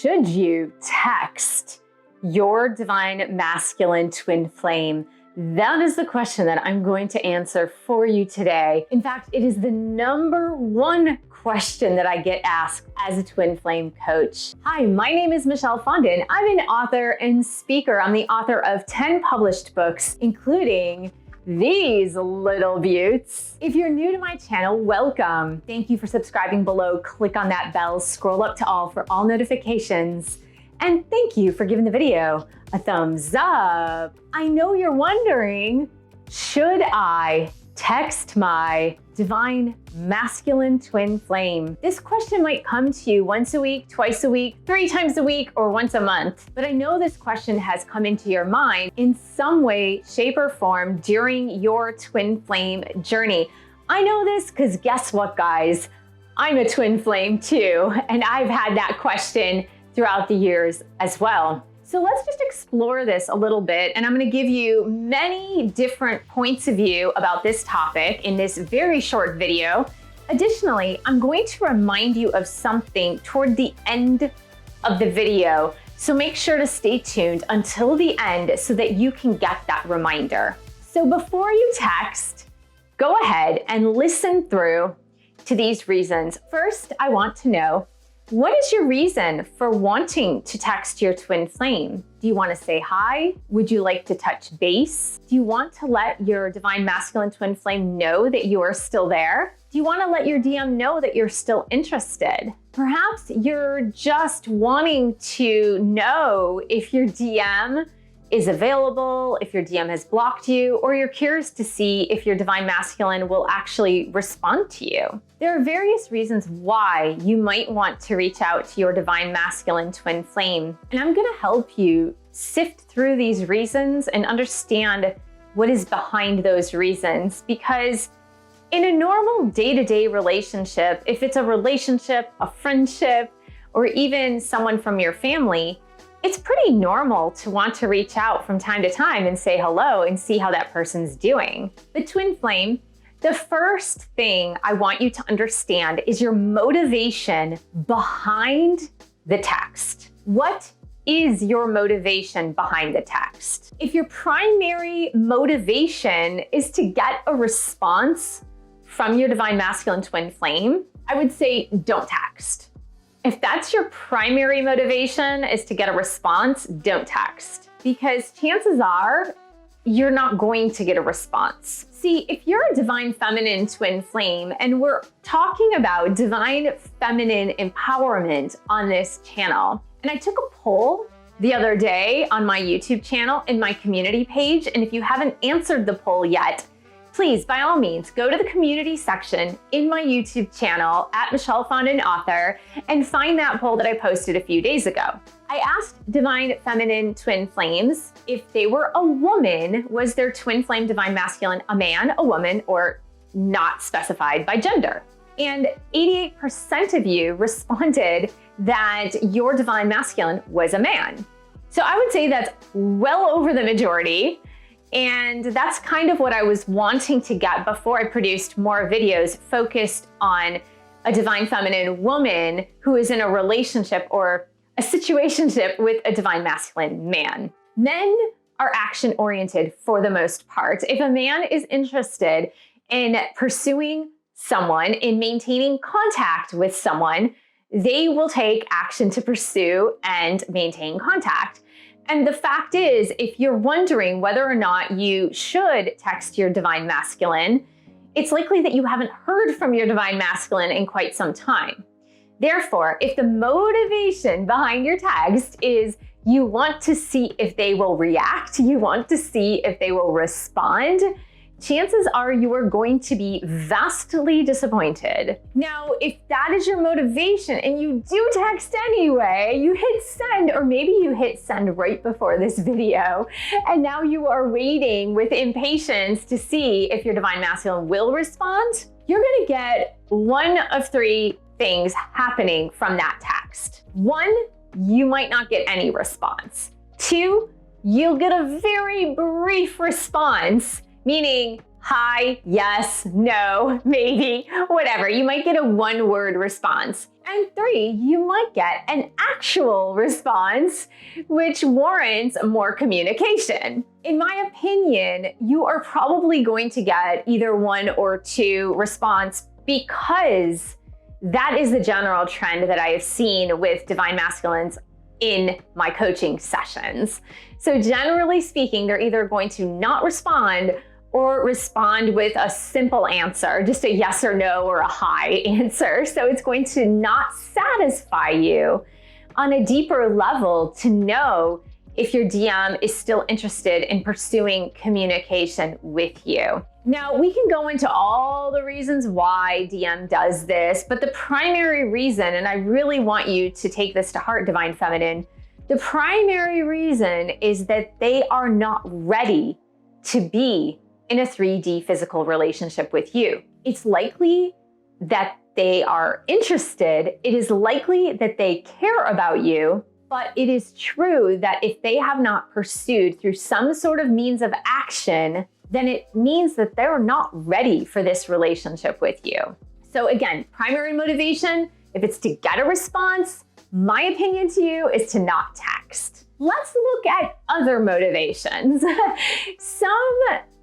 Should you text your divine masculine twin flame? That is the question that I'm going to answer for you today. In fact, it is the #1 question that I get asked as a twin flame coach. Hi, my name is Michelle Fondin. I'm an author and speaker. I'm the author of 10 published books, including these little beauts. If you're new to my channel, welcome. Thank you for subscribing below. Click on that bell, scroll up to all for all notifications. And thank you for giving the video a thumbs up. I know you're wondering, should I text my divine masculine twin flame? This question might come to you once a week, twice a week, 3 times a week, or once a month. But I know this question has come into your mind in some way, shape, or form during your twin flame journey. I know this because guess what, guys? I'm a twin flame too, and I've had that question throughout the years as well. So let's just explore this a little bit, and I'm gonna give you many different points of view about this topic in this very short video. Additionally, I'm going to remind you of something toward the end of the video, so make sure to stay tuned until the end so that you can get that reminder. So before you text, go ahead and listen through to these reasons. First, I want to know, what is your reason for wanting to text your twin flame? Do you want to say hi? Would you like to touch base? Do you want to let your divine masculine twin flame know that you are still there? Do you want to let your DM know that you're still interested? Perhaps you're just wanting to know if your DM is available, if your DM has blocked you, or you're curious to see if your divine masculine will actually respond to you. There are various reasons why you might want to reach out to your divine masculine twin flame, and I'm gonna help you sift through these reasons and understand what is behind those reasons, because in a normal day-to-day relationship, if it's a relationship, a friendship, or even someone from your family, it's pretty normal to want to reach out from time to time and say hello and see how that person's doing. The twin flame, the first thing I want you to understand is your motivation behind the text. What is your motivation behind the text? If your primary motivation is to get a response from your divine masculine twin flame, I would say don't text. If that's your primary motivation is to get a response, don't text, because chances are you're not going to get a response. See, if you're a divine feminine twin flame, and we're talking about divine feminine empowerment on this channel, and I took a poll the other day on my YouTube channel in my community page, and if you haven't answered the poll yet, please, by all means, go to the community section in my YouTube channel at Michelle Fondin Author and find that poll that I posted a few days ago. I asked divine feminine twin flames if they were a woman, was their twin flame divine masculine a man, a woman, or not specified by gender? And 88% of you responded that your divine masculine was a man. So I would say that's well over the majority. And that's kind of what I was wanting to get before I produced more videos focused on a divine feminine woman who is in a relationship or a situationship with a divine masculine man. Men are action-oriented for the most part. If a man is interested in pursuing someone, in maintaining contact with someone, they will take action to pursue and maintain contact. And the fact is, if you're wondering whether or not you should text your divine masculine, it's likely that you haven't heard from your divine masculine in quite some time. Therefore, if the motivation behind your text is you want to see if they will react, you want to see if they will respond, chances are you are going to be vastly disappointed. Now, if that is your motivation and you do text anyway, you hit send, or maybe you hit send right before this video, and now you are waiting with impatience to see if your divine masculine will respond, you're gonna get one of 3 things happening from that text. 1, you might not get any response. 2, you'll get a very brief response, meaning, hi, yes, no, maybe, whatever. You might get a one-word response. And 3, you might get an actual response, which warrants more communication. In my opinion, you are probably going to get either 1 or 2 response because that is the general trend that I have seen with divine masculines in my coaching sessions. So generally speaking, they're either going to not respond or respond with a simple answer, just a yes or no or a hi answer. So it's going to not satisfy you on a deeper level to know if your DM is still interested in pursuing communication with you. Now, we can go into all the reasons why DM does this, but the primary reason, and I really want you to take this to heart, Divine Feminine, the primary reason is that they are not ready to be in a 3D physical relationship with you. It's likely that they are interested. It is likely that they care about you, but it is true that if they have not pursued through some sort of means of action, then it means that they're not ready for this relationship with you. So again, primary motivation, if it's to get a response, my opinion to you is to not text. Let's look at other motivations. Some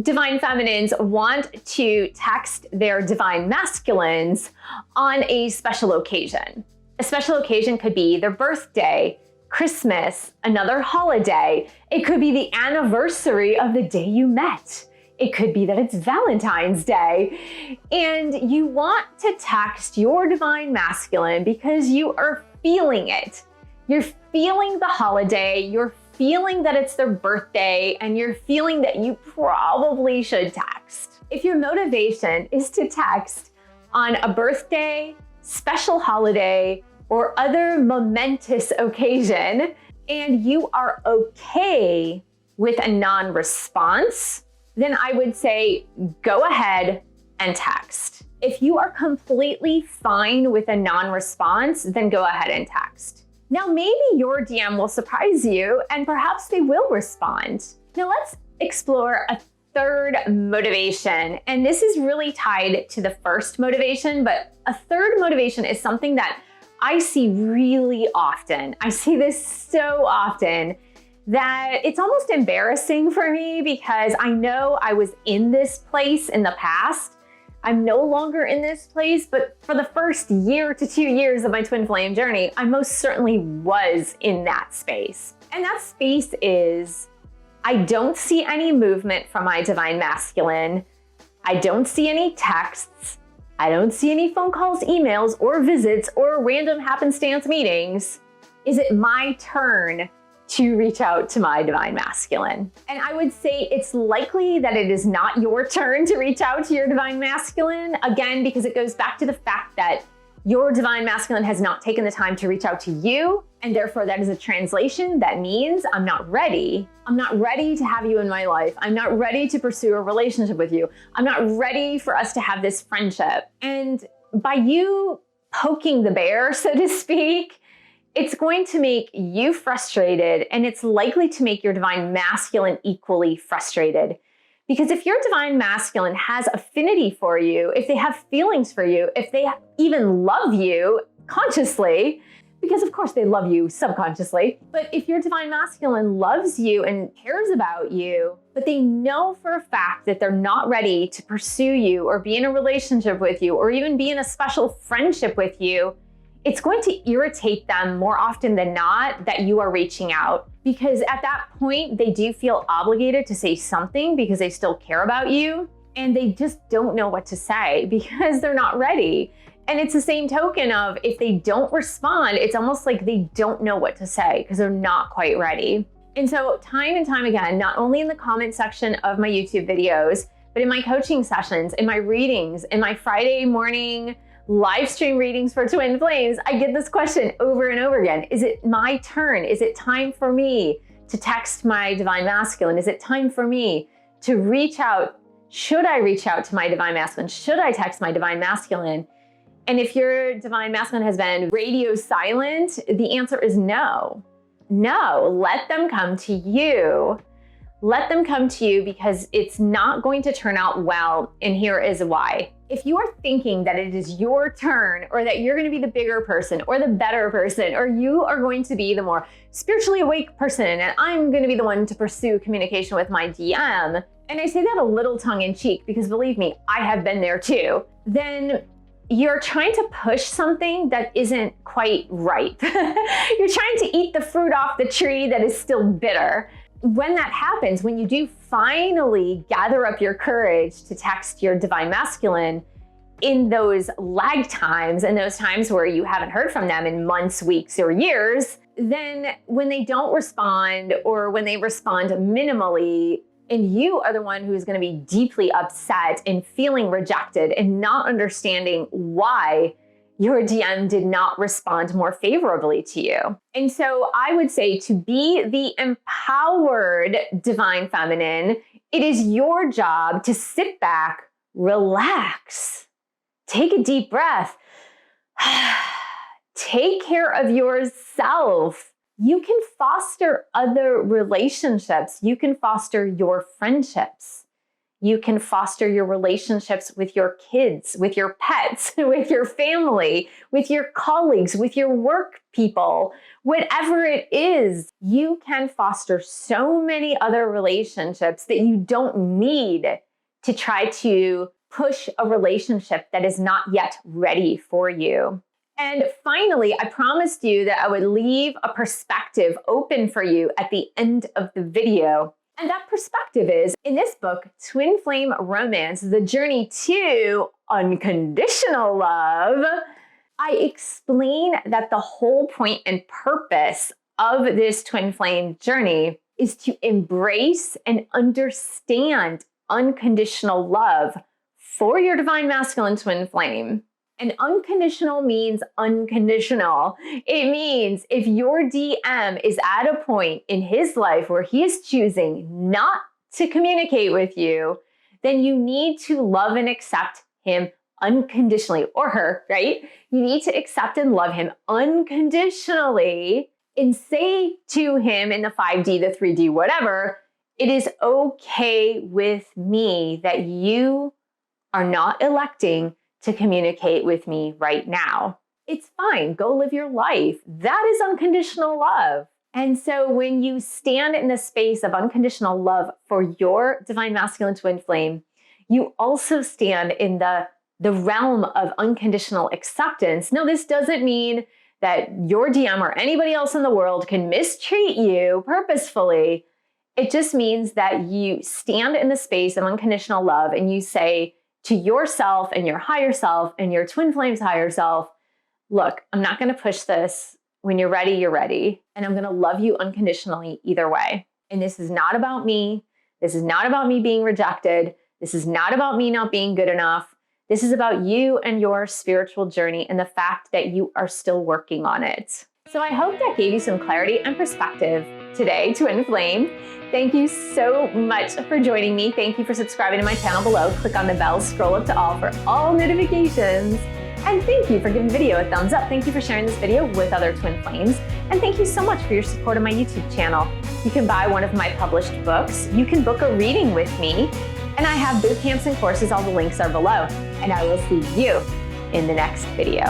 divine feminines want to text their divine masculines on a special occasion. A special occasion could be their birthday, Christmas, another holiday. It could be the anniversary of the day you met. It could be that it's Valentine's Day. And you want to text your divine masculine because you are feeling it. You're feeling the holiday, you're feeling that it's their birthday, and you're feeling that you probably should text. If your motivation is to text on a birthday, special holiday, or other momentous occasion, and you are okay with a non-response, then I would say go ahead and text. If you are completely fine with a non-response, then go ahead and text. Now, maybe your DM will surprise you and perhaps they will respond. Now let's explore a third motivation. And this is really tied to the first motivation, but a third motivation is something that I see really often. I see this so often that it's almost embarrassing for me because I know I was in this place in the past. I'm no longer in this place, but for the first year to 2 years of my twin flame journey, I most certainly was in that space. And that space is, I don't see any movement from my divine masculine. I don't see any texts. I don't see any phone calls, emails, or visits, or random happenstance meetings. Is it my turn to reach out to my divine masculine? And I would say it's likely that it is not your turn to reach out to your divine masculine, again, because it goes back to the fact that your divine masculine has not taken the time to reach out to you, and therefore that is a translation that means I'm not ready. I'm not ready to have you in my life. I'm not ready to pursue a relationship with you. I'm not ready for us to have this friendship. And by you poking the bear, so to speak, it's going to make you frustrated, and it's likely to make your divine masculine equally frustrated. Because if your divine masculine has affinity for you, if they have feelings for you, if they even love you consciously, because of course they love you subconsciously, but if your divine masculine loves you and cares about you, but they know for a fact that they're not ready to pursue you or be in a relationship with you or even be in a special friendship with you, it's going to irritate them more often than not that you are reaching out, because at that point, they do feel obligated to say something because they still care about you, and they just don't know what to say because they're not ready. And it's the same token of if they don't respond, it's almost like they don't know what to say because they're not quite ready. And so time and time again, not only in the comment section of my YouTube videos, but in my coaching sessions, in my readings, in my Friday morning live stream readings for Twin Flames, I get this question over and over again. Is it my turn? Is it time for me to text my divine masculine? Is it time for me to reach out? Should I reach out to my divine masculine? Should I text my divine masculine? And if your divine masculine has been radio silent, the answer is no. No, let them come to you. let them come to you because it's not going to turn out well, and here is why. If you are thinking that it is your turn, or that you're going to be the bigger person or the better person, or you are going to be the more spiritually awake person and I'm going to be the one to pursue communication with my DM, and I say that a little tongue in cheek because believe me, I have been there too, then you're trying to push something that isn't quite ripe. You're trying to eat the fruit off the tree that is still bitter. When that happens, when you do finally gather up your courage to text your divine masculine in those lag times and those times where you haven't heard from them in months, weeks, or years, then when they don't respond, or when they respond minimally, and you are the one who's going to be deeply upset and feeling rejected and not understanding why your DM did not respond more favorably to you. And so I would say, to be the empowered divine feminine, it is your job to sit back, relax, take a deep breath, take care of yourself. You can foster other relationships. You can foster your friendships. You can foster your relationships with your kids, with your pets, with your family, with your colleagues, with your work people, whatever it is. You can foster so many other relationships that you don't need to try to push a relationship that is not yet ready for you. And finally, I promised you that I would leave a perspective open for you at the end of the video. And that perspective is, in this book, Twin Flame Romance, The Journey to Unconditional Love, I explain that the whole point and purpose of this twin flame journey is to embrace and understand unconditional love for your divine masculine twin flame. And unconditional means unconditional. It means if your DM is at a point in his life where he is choosing not to communicate with you, then you need to love and accept him unconditionally, or her, right? You need to accept and love him unconditionally and say to him in the 5D, the 3D, whatever, it is okay with me that you are not electing to communicate with me right now. It's fine. Go live your life. That is unconditional love. And so when you stand in the space of unconditional love for your divine masculine twin flame, you also stand in the realm of unconditional acceptance. Now, this doesn't mean that your DM or anybody else in the world can mistreat you purposefully. It just means that you stand in the space of unconditional love and you say to yourself and your higher self and your twin flame's higher self, look, I'm not going to push this. When you're ready, you're ready. And I'm going to love you unconditionally either way. And this is not about me. This is not about me being rejected. This is not about me not being good enough. This is about you and your spiritual journey and the fact that you are still working on it. So I hope that gave you some clarity and perspective today, Twin Flame. Thank you so much for joining me. Thank you for subscribing to my channel below. Click on the bell, scroll up to all for all notifications. And thank you for giving the video a thumbs up. Thank you for sharing this video with other Twin Flames. And thank you so much for your support of my YouTube channel. You can buy one of my published books. You can book a reading with me. And I have boot camps and courses. All the links are below. And I will see you in the next video.